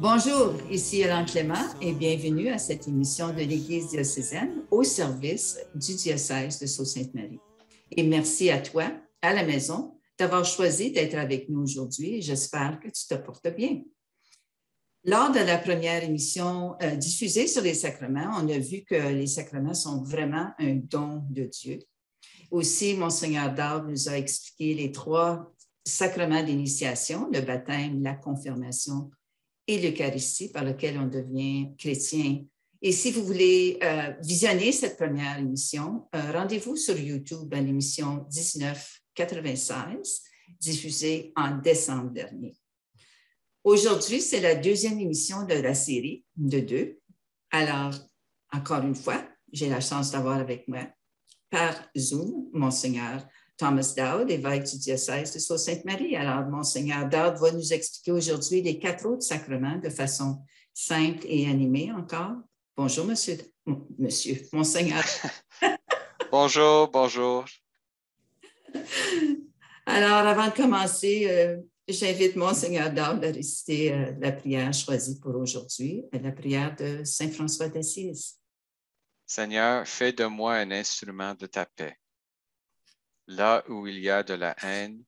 Bonjour, ici Hélène Clément et bienvenue à cette émission de l'Église diocésaine au service du diocèse de Sault-Sainte-Marie. Et merci à toi, à la maison, d'avoir choisi d'être avec nous aujourd'hui et j'espère que tu te portes bien. Lors de la première émission diffusée sur les sacrements, on a vu que les sacrements sont vraiment un don de Dieu. Aussi, Monseigneur Dard nous a expliqué les 3 sacrements d'initiation, le baptême, la confirmation et l'Eucharistie par lequel on devient chrétien. Et si vous voulez visionner cette première émission, rendez-vous sur YouTube à l'émission 1996, diffusée en décembre dernier. Aujourd'hui, c'est la 2e émission de la série de 2. Alors, encore une fois, j'ai la chance d'avoir avec moi par Zoom, Monseigneur Thomas Dowd, évêque du diocèse de Sault-Sainte-Marie. Alors, Monseigneur Dowd va nous expliquer aujourd'hui les 4 autres sacrements de façon simple et animée encore. Bonjour, Monsieur, Monseigneur. Bonjour. Alors, avant de commencer, j'invite Monseigneur Dowd à réciter la prière choisie pour aujourd'hui, la prière de Saint François d'Assise. Seigneur, fais de moi un instrument de ta paix. Là où il y a de la haine,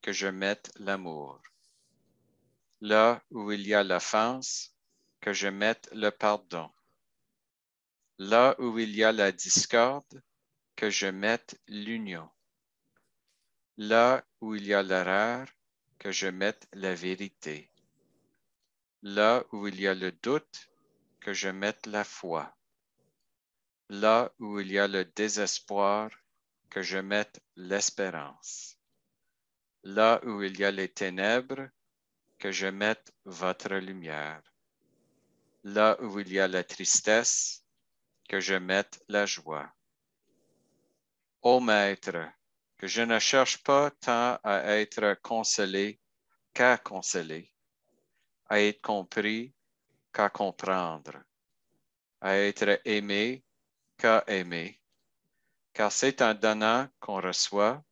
que je mette l'amour. Là où il y a l'offense, que je mette le pardon. Là où il y a la discorde, que je mette l'union. Là où il y a l'erreur, que je mette la vérité. Là où il y a le doute, que je mette la foi. Là où il y a le désespoir, que je mette l'espérance. Là où il y a les ténèbres, que je mette votre lumière. Là où il y a la tristesse, que je mette la joie. Ô Maître, que je ne cherche pas tant à être consolé qu'à consoler, à être compris qu'à comprendre, à être aimé qu'à aimer, car c'est en donnant qu'on reçoit,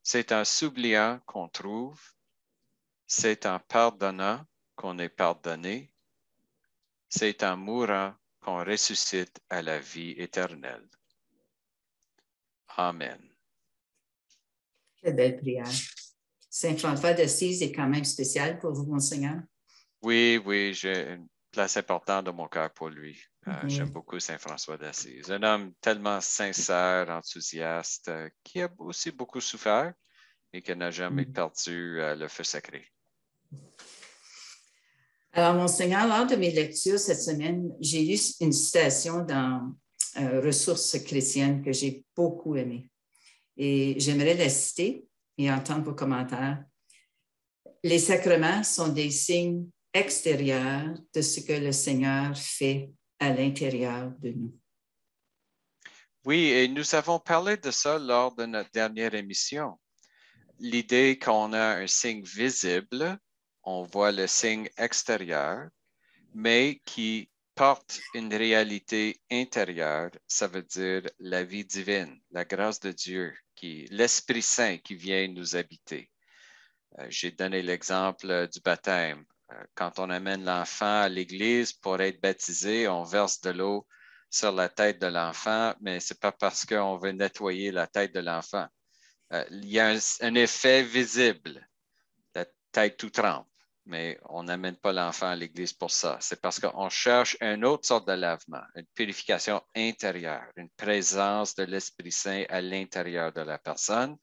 c'est en s'oubliant qu'on trouve, c'est en pardonnant qu'on est pardonné, c'est en mourant qu'on ressuscite à la vie éternelle. Amen. Quelle belle prière. Saint François d'Assise est quand même spécial pour vous, Monseigneur. Oui, j'ai une place importante dans mon cœur pour lui. J'aime beaucoup Saint François d'Assise. Un homme tellement sincère, enthousiaste, qui a aussi beaucoup souffert et qui n'a jamais perdu le feu sacré. Alors, Monseigneur, lors de mes lectures cette semaine, j'ai lu une citation dans Ressources chrétiennes que j'ai beaucoup aimée. Et j'aimerais la citer et entendre vos commentaires. Les sacrements sont des signes extérieurs de ce que le Seigneur fait à l'intérieur de nous. Oui, et nous avons parlé de ça lors de notre dernière émission. L'idée qu'on a un signe visible, on voit le signe extérieur, mais qui porte une réalité intérieure, ça veut dire la vie divine, la grâce de Dieu, l'Esprit Saint qui vient nous habiter. J'ai donné l'exemple du baptême. Quand on amène l'enfant à l'église pour être baptisé, on verse de l'eau sur la tête de l'enfant, mais ce n'est pas parce qu'on veut nettoyer la tête de l'enfant. Il y a un effet visible, la tête tout trempe, mais on n'amène pas l'enfant à l'église pour ça. C'est parce qu'on cherche une autre sorte de lavement, une purification intérieure, une présence de l'Esprit Saint à l'intérieur de la personne.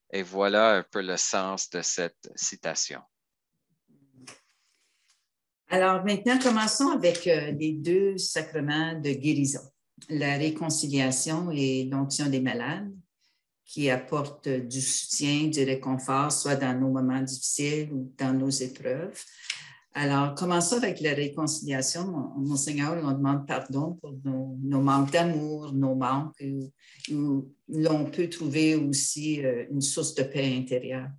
Et voilà un peu le sens de cette citation. Alors maintenant, commençons avec les 2 sacrements de guérison, la réconciliation et l'onction des malades, qui apportent du soutien, du réconfort, soit dans nos moments difficiles ou dans nos épreuves. Alors, commençons avec la réconciliation. Monseigneur, on demande pardon pour nos manques d'amour, nos manques, où l'on peut trouver aussi une source de paix intérieure.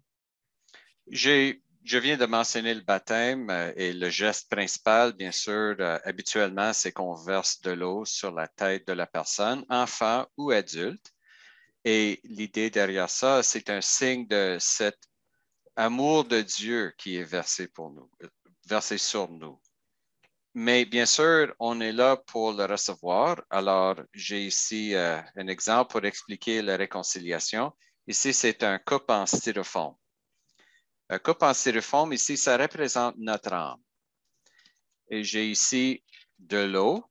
Je viens de mentionner le baptême et le geste principal, bien sûr, habituellement, c'est qu'on verse de l'eau sur la tête de la personne, enfant ou adulte. Et l'idée derrière ça, c'est un signe de cet amour de Dieu qui est versé sur nous. Mais bien sûr, on est là pour le recevoir. Alors, j'ai ici un exemple pour expliquer la réconciliation. Ici, c'est un coupe en styrofoam. Un coupe en styrofoam, ici, ça représente notre âme. Et j'ai ici de l'eau.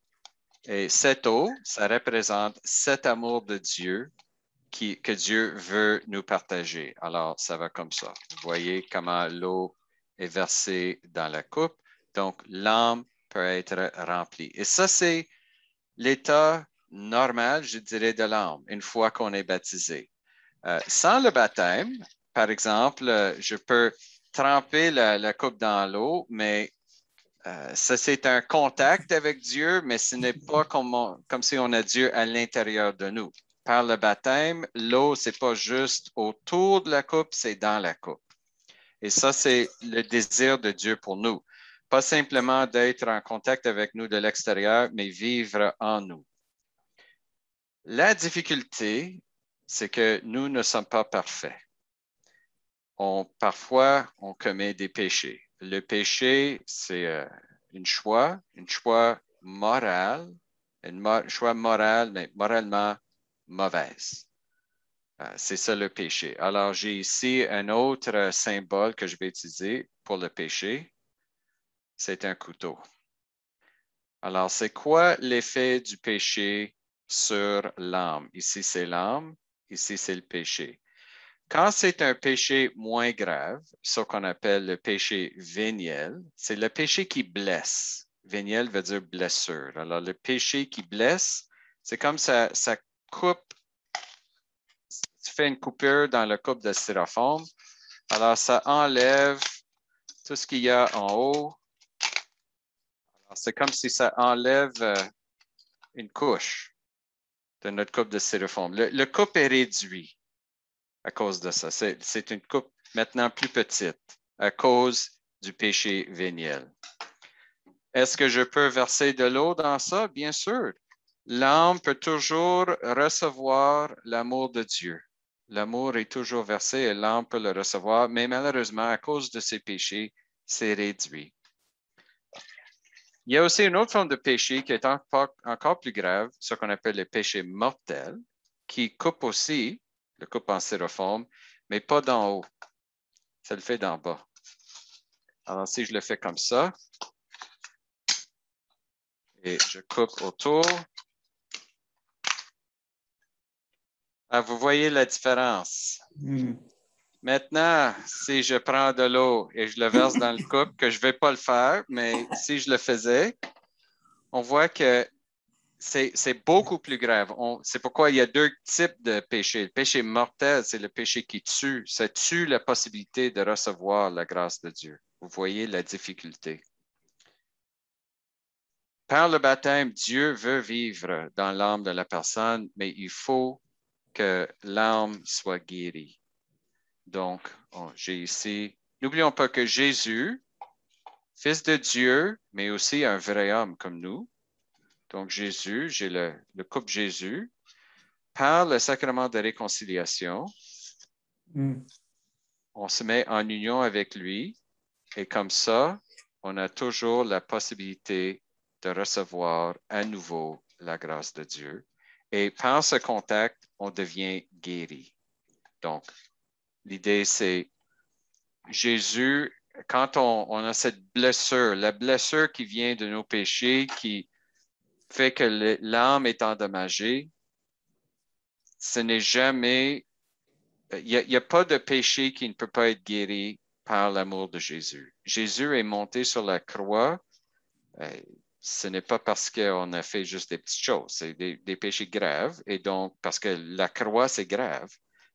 Et cette eau, ça représente cet amour de Dieu que Dieu veut nous partager. Alors, ça va comme ça. Vous voyez comment l'eau est versée dans la coupe. Donc, l'âme peut être remplie. Et ça, c'est l'état normal, je dirais, de l'âme, une fois qu'on est baptisé. Sans le baptême, par exemple, je peux tremper la coupe dans l'eau, mais ça, c'est un contact avec Dieu, mais ce n'est pas comme si on a Dieu à l'intérieur de nous. Par le baptême, l'eau, ce n'est pas juste autour de la coupe, c'est dans la coupe. Et ça, c'est le désir de Dieu pour nous. Pas simplement d'être en contact avec nous de l'extérieur, mais vivre en nous. La difficulté, c'est que nous ne sommes pas parfaits. Parfois, on commet des péchés. Le péché, c'est un choix moral, un choix moral, mais moralement mauvaise. C'est ça le péché. Alors, j'ai ici un autre symbole que je vais utiliser pour le péché. C'est un couteau. Alors, c'est quoi l'effet du péché sur l'âme? Ici, c'est l'âme. Ici, c'est le péché. Quand c'est un péché moins grave, ce qu'on appelle le péché véniel, c'est le péché qui blesse. Véniel veut dire blessure. Alors, le péché qui blesse, c'est comme ça coupe, tu fais une coupure dans le coupe de styrofoam. Alors, ça enlève tout ce qu'il y a en haut. C'est comme si ça enlève une couche de notre coupe de styrofoam. Le coupe est réduit à cause de ça. C'est une coupe maintenant plus petite à cause du péché véniel. Est-ce que je peux verser de l'eau dans ça? Bien sûr. L'âme peut toujours recevoir l'amour de Dieu. L'amour est toujours versé et l'âme peut le recevoir, mais malheureusement, à cause de ses péchés, c'est réduit. Il y a aussi une autre forme de péché qui est encore plus grave, ce qu'on appelle le péché mortel, qui coupe aussi, le coupe en styrofoam, mais pas d'en haut. Ça le fait d'en bas. Alors, si je le fais comme ça, et je coupe autour, vous voyez la différence. Maintenant, si je prends de l'eau et je le verse dans le coupe, que je ne vais pas le faire, mais si je le faisais, on voit que c'est beaucoup plus grave. C'est pourquoi il y a deux types de péchés. Le péché mortel, c'est le péché qui tue. Ça tue la possibilité de recevoir la grâce de Dieu. Vous voyez la difficulté. Par le baptême, Dieu veut vivre dans l'âme de la personne, mais il faut que l'âme soit guérie. Donc, j'ai ici, n'oublions pas que Jésus, Fils de Dieu, mais aussi un vrai homme comme nous. Donc, Jésus, j'ai le couple Jésus, par le sacrement de réconciliation, on se met en union avec lui et comme ça, on a toujours la possibilité de recevoir à nouveau la grâce de Dieu. Et par ce contact, on devient guéri. Donc, l'idée, c'est Jésus, quand on a cette blessure, la blessure qui vient de nos péchés, qui fait que l'âme est endommagée, ce n'est jamais, il n'y a pas de péché qui ne peut pas être guéri par l'amour de Jésus. Jésus est monté sur la croix. Ce n'est pas parce qu'on a fait juste des petites choses, c'est des péchés graves. Et donc, parce que la croix, c'est grave,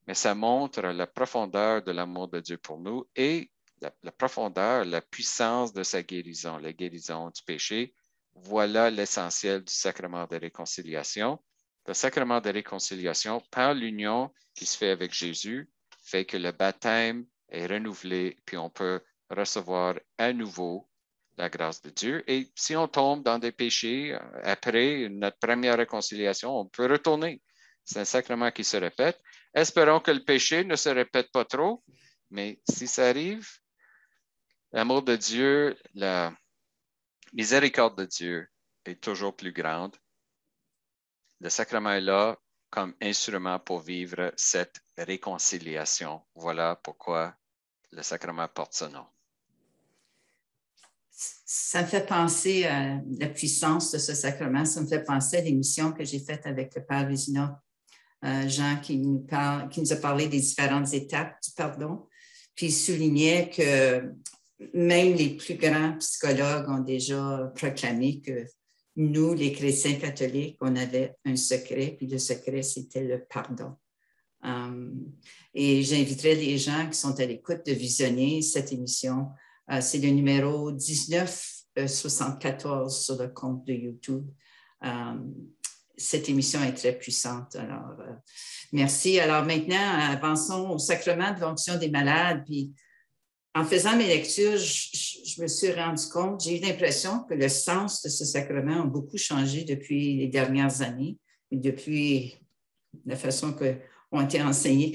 mais ça montre la profondeur de l'amour de Dieu pour nous et la profondeur, la puissance de sa guérison, la guérison du péché. Voilà l'essentiel du sacrement de réconciliation. Le sacrement de réconciliation, par l'union qui se fait avec Jésus, fait que le baptême est renouvelé, puis on peut recevoir à nouveau la grâce de Dieu. Et si on tombe dans des péchés après notre première réconciliation, on peut retourner. C'est un sacrement qui se répète. Espérons que le péché ne se répète pas trop, mais si ça arrive, l'amour de Dieu, miséricorde de Dieu est toujours plus grande. Le sacrement est là comme instrument pour vivre cette réconciliation. Voilà pourquoi le sacrement porte ce nom. Ça me fait penser à la puissance de ce sacrement. Ça me fait penser à l'émission que j'ai faite avec le Père Vézina, Jean, qui nous a parlé des différentes étapes du pardon. Puis il soulignait que même les plus grands psychologues ont déjà proclamé que nous, les chrétiens catholiques, on avait un secret, puis le secret, c'était le pardon. Et j'inviterai les gens qui sont à l'écoute de visionner cette émission. C'est le numéro 1974 sur le compte de YouTube. Cette émission est très puissante. Alors, merci. Alors maintenant, avançons au sacrement de l'onction des malades. Puis, en faisant mes lectures, je me suis rendu compte, j'ai eu l'impression que le sens de ce sacrement a beaucoup changé depuis les dernières années, et depuis la façon qu'ont été enseignés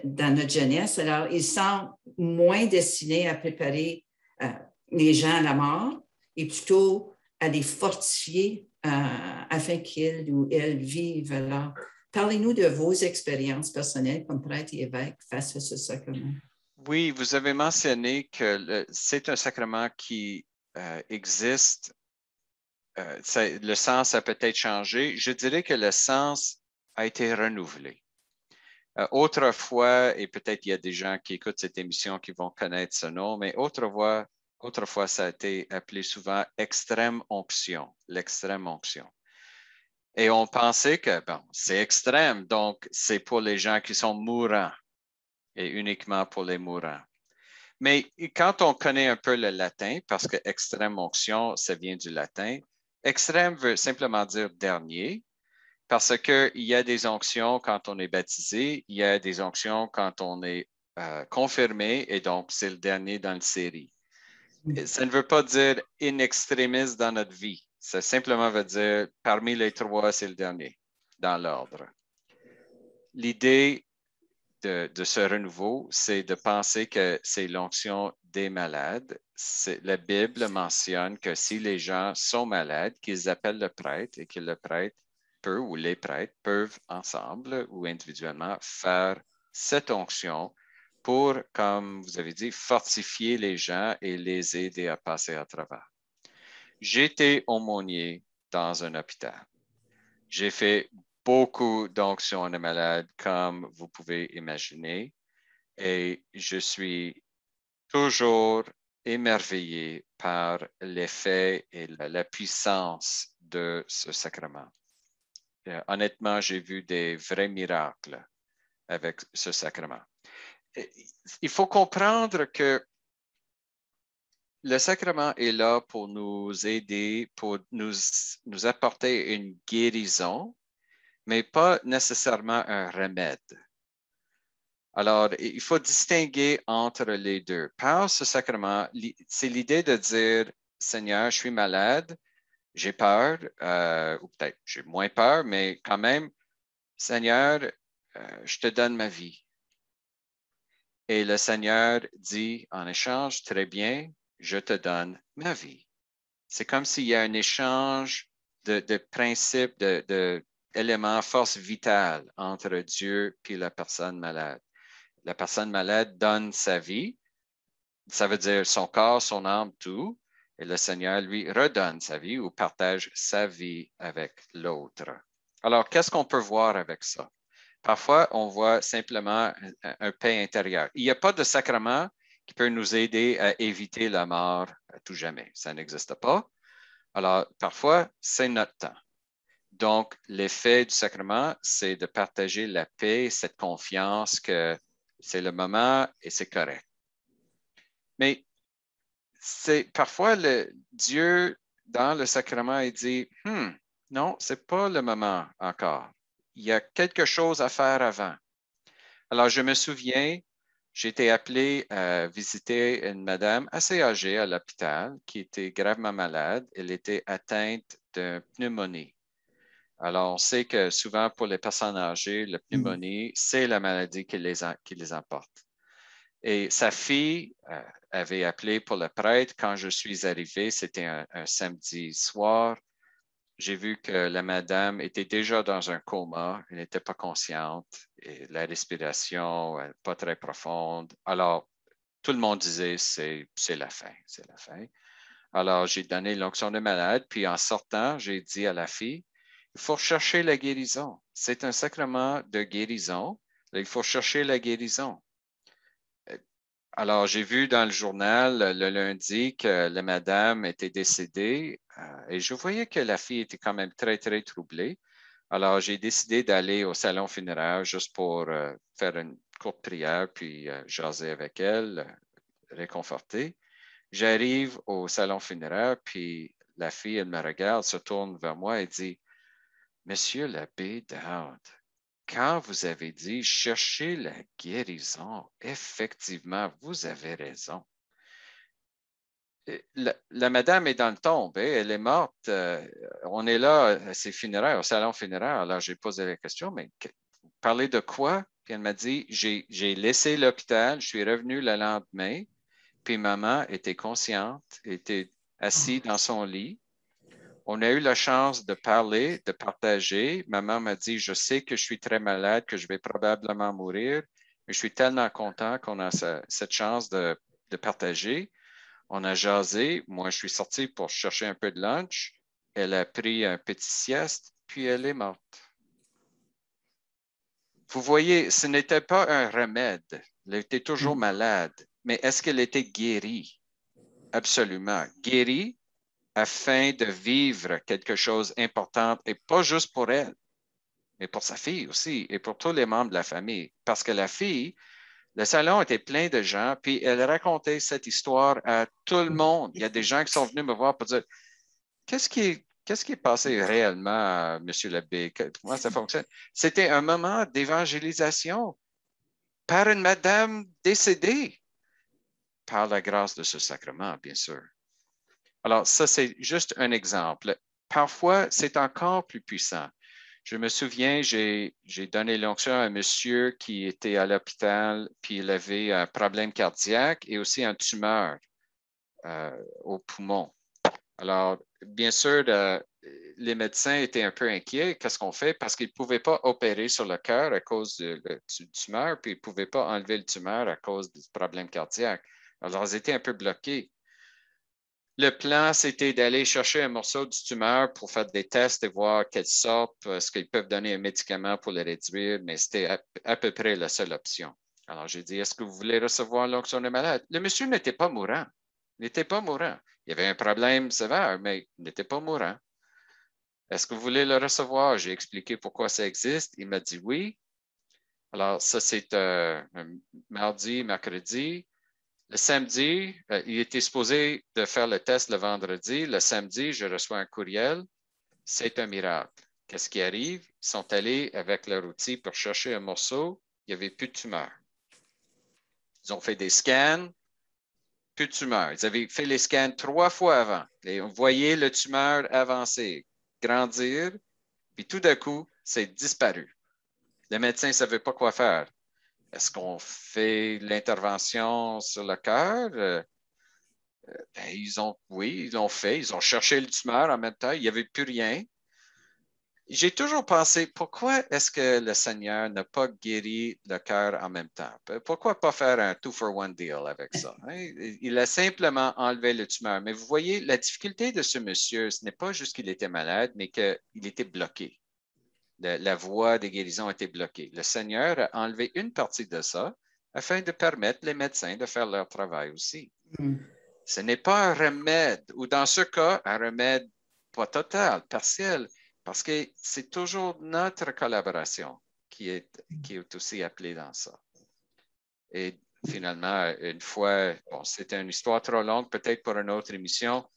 dans notre jeunesse. Alors, il semble moins destiné à préparer les gens à la mort et plutôt à les fortifier afin qu'ils ou elles vivent. Alors, parlez-nous de vos expériences personnelles comme prêtre et évêque face à ce sacrement. Oui, vous avez mentionné que c'est un sacrement qui existe. Le sens a peut-être changé. Je dirais que le sens a été renouvelé. Autrefois, et peut-être il y a des gens qui écoutent cette émission qui vont connaître ce nom, mais autrefois, ça a été appelé souvent extrême onction, l'extrême onction. Et on pensait que, bon, c'est extrême, donc c'est pour les gens qui sont mourants et uniquement pour les mourants. Mais quand on connaît un peu le latin, parce que extrême onction, ça vient du latin, extrême veut simplement dire dernier, parce qu'il y a des onctions quand on est baptisé, il y a des onctions quand on est confirmé, et donc c'est le dernier dans la série. Ça ne veut pas dire in extremis dans notre vie. Ça simplement veut dire parmi les trois, c'est le dernier, dans l'ordre. L'idée de ce renouveau, c'est de penser que c'est l'onction des malades. La Bible mentionne que si les gens sont malades, qu'ils appellent le prêtre et que le prêtre peut ou les prêtres peuvent ensemble ou individuellement faire cette onction pour, comme vous avez dit, fortifier les gens et les aider à passer à travers. J'ai été aumônier dans un hôpital. J'ai fait beaucoup d'onctions de malades, comme vous pouvez imaginer, et je suis toujours émerveillé par l'effet et la puissance de ce sacrement. Honnêtement, j'ai vu des vrais miracles avec ce sacrement. Il faut comprendre que le sacrement est là pour nous aider, pour nous apporter une guérison, mais pas nécessairement un remède. Alors, il faut distinguer entre les deux. Par ce sacrement, c'est l'idée de dire, Seigneur, je suis malade, j'ai peur, ou peut-être j'ai moins peur, mais quand même, Seigneur, je te donne ma vie. Et le Seigneur dit en échange, très bien, je te donne ma vie. C'est comme s'il y a un échange de principes, d'éléments, force vitale entre Dieu et la personne malade. La personne malade donne sa vie, ça veut dire son corps, son âme, tout, et le Seigneur lui redonne sa vie ou partage sa vie avec l'autre. Alors, qu'est-ce qu'on peut voir avec ça? Parfois, on voit simplement un paix intérieur. Il n'y a pas de sacrement qui peut nous aider à éviter la mort à tout jamais. Ça n'existe pas. Alors, parfois, c'est notre temps. Donc, l'effet du sacrement, c'est de partager la paix, cette confiance que c'est le moment et c'est correct. Mais c'est parfois Dieu, dans le sacrement, il dit, non, ce n'est pas le moment encore. Il y a quelque chose à faire avant. Alors, je me souviens, j'ai été appelé à visiter une madame assez âgée à l'hôpital qui était gravement malade. Elle était atteinte de pneumonie. Alors, on sait que souvent pour les personnes âgées, la pneumonie, c'est la maladie qui les emporte. Et sa fille avait appelé pour le prêtre. Quand je suis arrivé, c'était un samedi soir. J'ai vu que la madame était déjà dans un coma, elle n'était pas consciente, et la respiration pas très profonde. Alors, tout le monde disait, c'est la fin, c'est la fin. Alors, j'ai donné l'onction de malade, puis en sortant, j'ai dit à la fille, il faut chercher la guérison. C'est un sacrement de guérison. Il faut chercher la guérison. Alors, j'ai vu dans le journal le lundi que la madame était décédée et je voyais que la fille était quand même très, très troublée. Alors, j'ai décidé d'aller au salon funéraire juste pour faire une courte prière, puis jaser avec elle, réconforter. J'arrive au salon funéraire, puis la fille, elle me regarde, se tourne vers moi et dit, Monsieur l'abbé Dowd, quand vous avez dit chercher la guérison, effectivement, vous avez raison. La madame est dans le tombe, elle est morte. On est là à ses funérailles, au salon funéraire. Alors, j'ai posé la question, mais vous parlez de quoi? Puis elle m'a dit, j'ai laissé l'hôpital, je suis revenu le lendemain, puis maman était consciente, était assise dans son lit. On a eu la chance de parler, de partager. Maman m'a dit, je sais que je suis très malade, que je vais probablement mourir, mais je suis tellement content qu'on a cette chance de partager. On a jasé. Moi, je suis sorti pour chercher un peu de lunch. Elle a pris un petit sieste, puis elle est morte. Vous voyez, ce n'était pas un remède. Elle était toujours malade. Mais est-ce qu'elle était guérie? Absolument. Guérie afin de vivre quelque chose d'important, et pas juste pour elle, mais pour sa fille aussi, et pour tous les membres de la famille. Parce que la fille, le salon était plein de gens, puis elle racontait cette histoire à tout le monde. Il y a des gens qui sont venus me voir pour dire, qu'est-ce qui est passé réellement, Monsieur l'abbé? Comment ça fonctionne? C'était un moment d'évangélisation par une madame décédée, par la grâce de ce sacrement, bien sûr. Alors, ça, c'est juste un exemple. Parfois, c'est encore plus puissant. Je me souviens, j'ai donné l'onction à un monsieur qui était à l'hôpital, puis il avait un problème cardiaque et aussi un tumeur au poumon. Alors, bien sûr, les médecins étaient un peu inquiets. Qu'est-ce qu'on fait? Parce qu'ils ne pouvaient pas opérer sur le cœur à cause du tumeur, puis ils ne pouvaient pas enlever le tumeur à cause du problème cardiaque. Alors, ils étaient un peu bloqués. Le plan, c'était d'aller chercher un morceau du tumeur pour faire des tests et voir quelle sorte, est-ce qu'ils peuvent donner un médicament pour le réduire, mais c'était à peu près la seule option. Alors, j'ai dit, est-ce que vous voulez recevoir l'onction de malade? Le monsieur n'était pas mourant. Il n'était pas mourant. Il y avait un problème sévère, mais il n'était pas mourant. Est-ce que vous voulez le recevoir? J'ai expliqué pourquoi ça existe. Il m'a dit oui. Alors, ça, c'est un mardi, mercredi. Le samedi, il était supposé de faire le test le vendredi. Le samedi, je reçois un courriel. C'est un miracle. Qu'est-ce qui arrive? Ils sont allés avec leur outil pour chercher un morceau. Il n'y avait plus de tumeur. Ils ont fait des scans, plus de tumeur. Ils avaient fait les scans 3 fois avant. Et on voyait le tumeur avancer, grandir, puis tout d'un coup, c'est disparu. Le médecin ne savait pas quoi faire. Est-ce qu'on fait l'intervention sur le cœur? Oui, ils l'ont fait. Ils ont cherché le tumeur en même temps. Il n'y avait plus rien. J'ai toujours pensé, pourquoi est-ce que le Seigneur n'a pas guéri le cœur en même temps? Pourquoi pas faire un two-for-one deal avec ça? Hein? Il a simplement enlevé le tumeur. Mais vous voyez, la difficulté de ce monsieur, ce n'est pas juste qu'il était malade, mais qu'il était bloqué. La voie de guérison était bloquée. Le Seigneur a enlevé une partie de ça afin de permettre les médecins de faire leur travail aussi. Ce n'est pas un remède, ou dans ce cas, un remède pas total, partiel, parce que c'est toujours notre collaboration qui est aussi appelée dans ça. Et finalement, une fois, bon, c'était une histoire trop longue, peut-être pour une autre émission,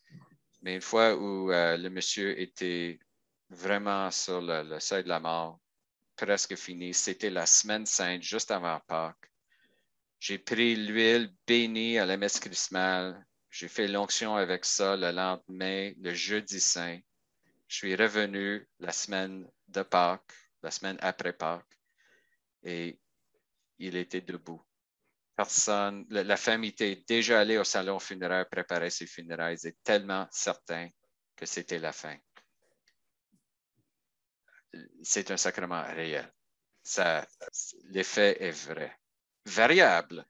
mais une fois où le monsieur était vraiment sur le seuil de la mort, presque fini, c'était la semaine sainte, juste avant Pâques. J'ai pris l'huile bénie à la messe chrismale. J'ai fait l'onction avec ça le lendemain, le jeudi saint. Je suis revenu la semaine de Pâques, la semaine après Pâques, et il était debout. personne, la femme était déjà allée au salon funéraire préparer ses funérailles, elle était tellement certain que c'était la fin. C'est un sacrement réel. L'effet est vrai. Variable,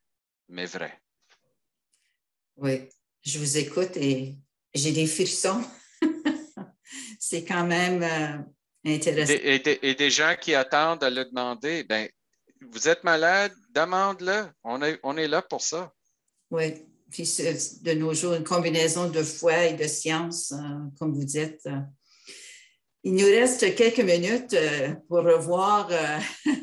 mais vrai. Oui, je vous écoute et j'ai des frissons. C'est quand même intéressant. Et des gens qui attendent à le demander, ben, vous êtes malade, demande-le. On est là pour ça. Oui, puis de nos jours, une combinaison de foi et de science, comme vous dites. Il nous reste quelques minutes pour revoir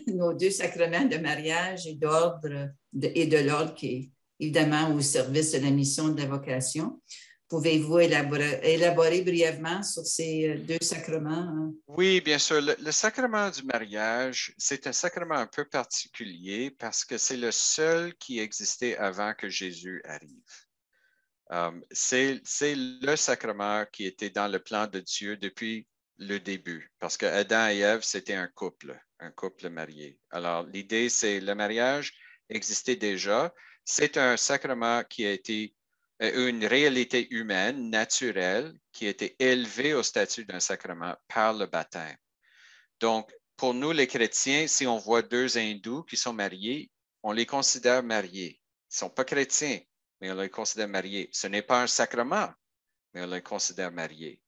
nos deux sacrements de mariage et et de l'ordre qui est évidemment au service de la mission de la vocation. Pouvez-vous élaborer brièvement sur ces deux sacrements? Hein? Oui, bien sûr. Le sacrement du mariage, c'est un sacrement un peu particulier parce que c'est le seul qui existait avant que Jésus arrive. C'est le sacrement qui était dans le plan de Dieu depuis le début, parce que Adam et Ève, c'était un couple marié. Alors, l'idée, c'est le mariage existait déjà. C'est un sacrement qui a été une réalité humaine, naturelle, qui a été élevée au statut d'un sacrement par le baptême. Donc, pour nous, les chrétiens, si on voit deux hindous qui sont mariés, on les considère mariés. Ils ne sont pas chrétiens, mais on les considère mariés. Ce n'est pas un sacrement, mais on les considère mariés.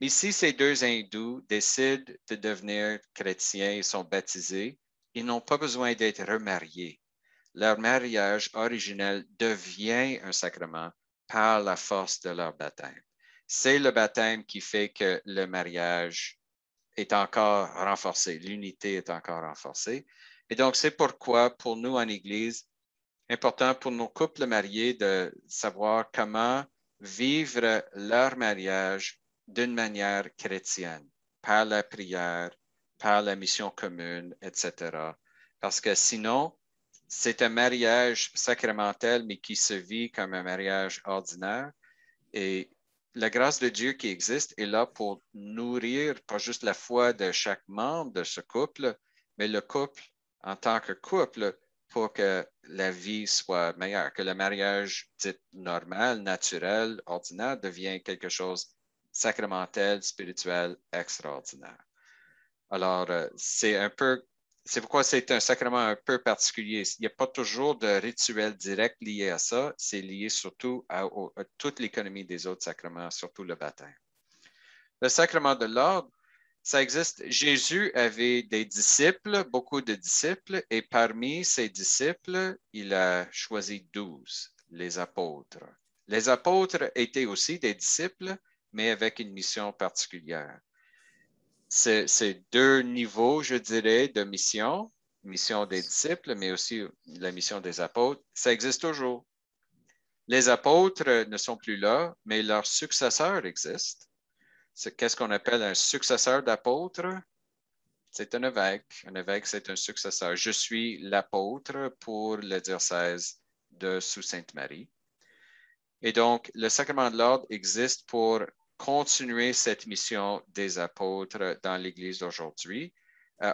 Mais si ces deux hindous décident de devenir chrétiens et sont baptisés, ils n'ont pas besoin d'être remariés. Leur mariage originel devient un sacrement par la force de leur baptême. C'est le baptême qui fait que le mariage est encore renforcé, l'unité est encore renforcée. Et donc, c'est pourquoi, pour nous en Église, important pour nos couples mariés de savoir comment vivre leur mariage d'une manière chrétienne, par la prière, par la mission commune, etc. Parce que sinon, c'est un mariage sacramentel, mais qui se vit comme un mariage ordinaire. Et la grâce de Dieu qui existe est là pour nourrir pas juste la foi de chaque membre de ce couple, mais le couple en tant que couple pour que la vie soit meilleure, que le mariage dit normal, naturel, ordinaire devienne quelque chose sacramentel, spirituel, extraordinaire. Alors, c'est pourquoi c'est un sacrement un peu particulier. Il n'y a pas toujours de rituel direct lié à ça. C'est lié surtout à toute l'économie des autres sacrements, surtout le baptême. Le sacrement de l'ordre, ça existe. Jésus avait des disciples, beaucoup de disciples, et parmi ses disciples, il a choisi 12, les apôtres. Les apôtres étaient aussi des disciples, mais avec une mission particulière. C'est deux niveaux, je dirais, de mission des disciples, mais aussi la mission des apôtres. Ça existe toujours. Les apôtres ne sont plus là, mais leurs successeurs existent. Qu'est-ce qu'on appelle un successeur d'apôtre? C'est un évêque. Un évêque, c'est un successeur. Je suis l'apôtre pour le diocèse de Sault-Sainte-Marie. Et donc, le sacrement de l'ordre existe pour continuer cette mission des apôtres dans l'Église d'aujourd'hui.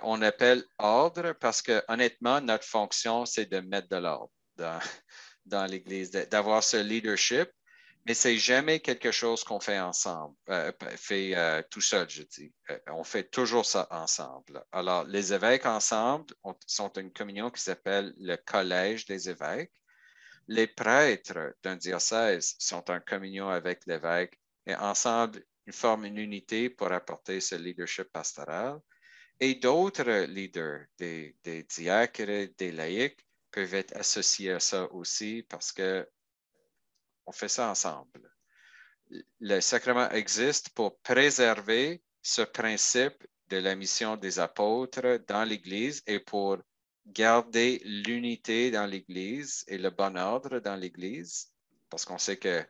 On appelle ordre parce que, honnêtement, notre fonction, c'est de mettre de l'ordre dans l'Église, d'avoir ce leadership, mais c'est jamais quelque chose qu'on fait ensemble, tout seul, je dis. On fait toujours ça ensemble. Alors, les évêques ensemble sont une communion qui s'appelle le Collège des évêques. Les prêtres d'un diocèse sont en communion avec l'évêque et ensemble, ils forment une unité pour apporter ce leadership pastoral. Et d'autres leaders, des diacres, des laïcs, peuvent être associés à ça aussi parce qu'on fait ça ensemble. Le sacrement existe pour préserver ce principe de la mission des apôtres dans l'Église et pour garder l'unité dans l'Église et le bon ordre dans l'Église, parce qu'on sait que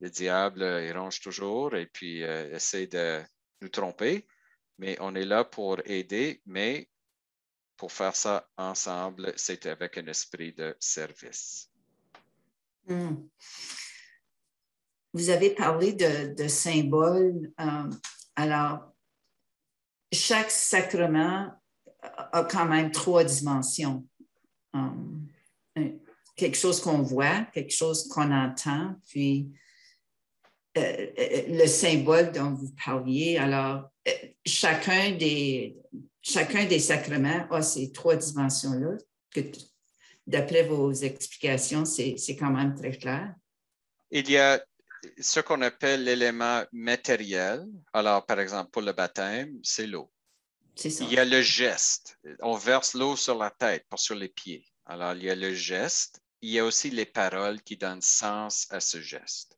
le diable, il ronge toujours et puis essaie de nous tromper, mais on est là pour aider, mais pour faire ça ensemble, c'est avec un esprit de service. Vous avez parlé de symboles. Alors, chaque sacrement a quand même trois dimensions. quelque chose qu'on voit, quelque chose qu'on entend, puis le symbole dont vous parliez. Alors, chacun des sacrements a ces trois dimensions-là, que d'après vos explications, c'est quand même très clair. Il y a ce qu'on appelle l'élément matériel. Alors, par exemple, pour le baptême, c'est l'eau. C'est ça. Il y a le geste. On verse l'eau sur la tête, pas sur les pieds. Alors, il y a le geste. Il y a aussi les paroles qui donnent sens à ce geste.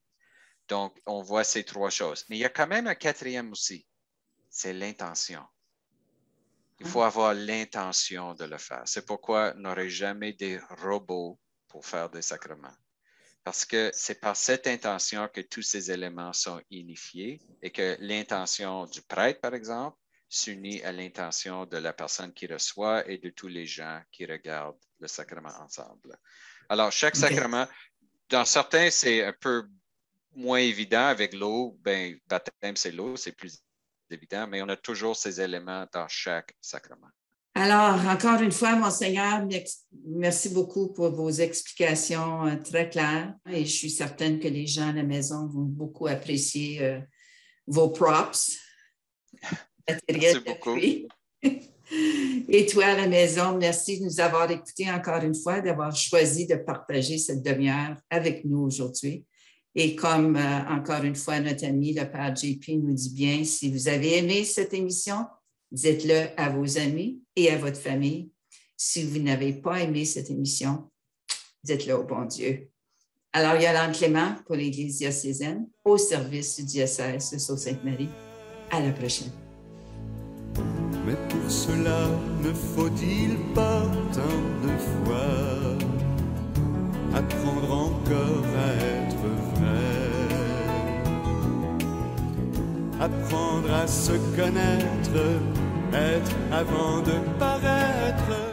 Donc, on voit ces trois choses. Mais il y a quand même un quatrième aussi. C'est l'intention. Il faut avoir l'intention de le faire. C'est pourquoi on n'aurait jamais des robots pour faire des sacrements. Parce que c'est par cette intention que tous ces éléments sont unifiés et que l'intention du prêtre, par exemple, s'unit à l'intention de la personne qui reçoit et de tous les gens qui regardent le sacrement ensemble. Alors, chaque sacrement, dans certains, c'est un peu moins évident avec l'eau. Ben, baptême, c'est l'eau, c'est plus évident, mais on a toujours ces éléments dans chaque sacrement. Alors, encore une fois, Monseigneur, merci beaucoup pour vos explications très claires et je suis certaine que les gens à la maison vont beaucoup apprécier vos props. Merci beaucoup. Et toi à la maison, merci de nous avoir écoutés encore une fois, d'avoir choisi de partager cette demi-heure avec nous aujourd'hui. Et comme encore une fois, notre ami, le Père JP, nous dit bien, si vous avez aimé cette émission, dites-le à vos amis et à votre famille. Si vous n'avez pas aimé cette émission, dites-le au bon Dieu. Alors, Yolande Clément pour l'Église diocésaine, au service du diocèse de Sault-Sainte-Marie. À la prochaine. Mais pour cela, ne faut-il pas tant de fois apprendre encore à être vrai, apprendre à se connaître, être avant de paraître.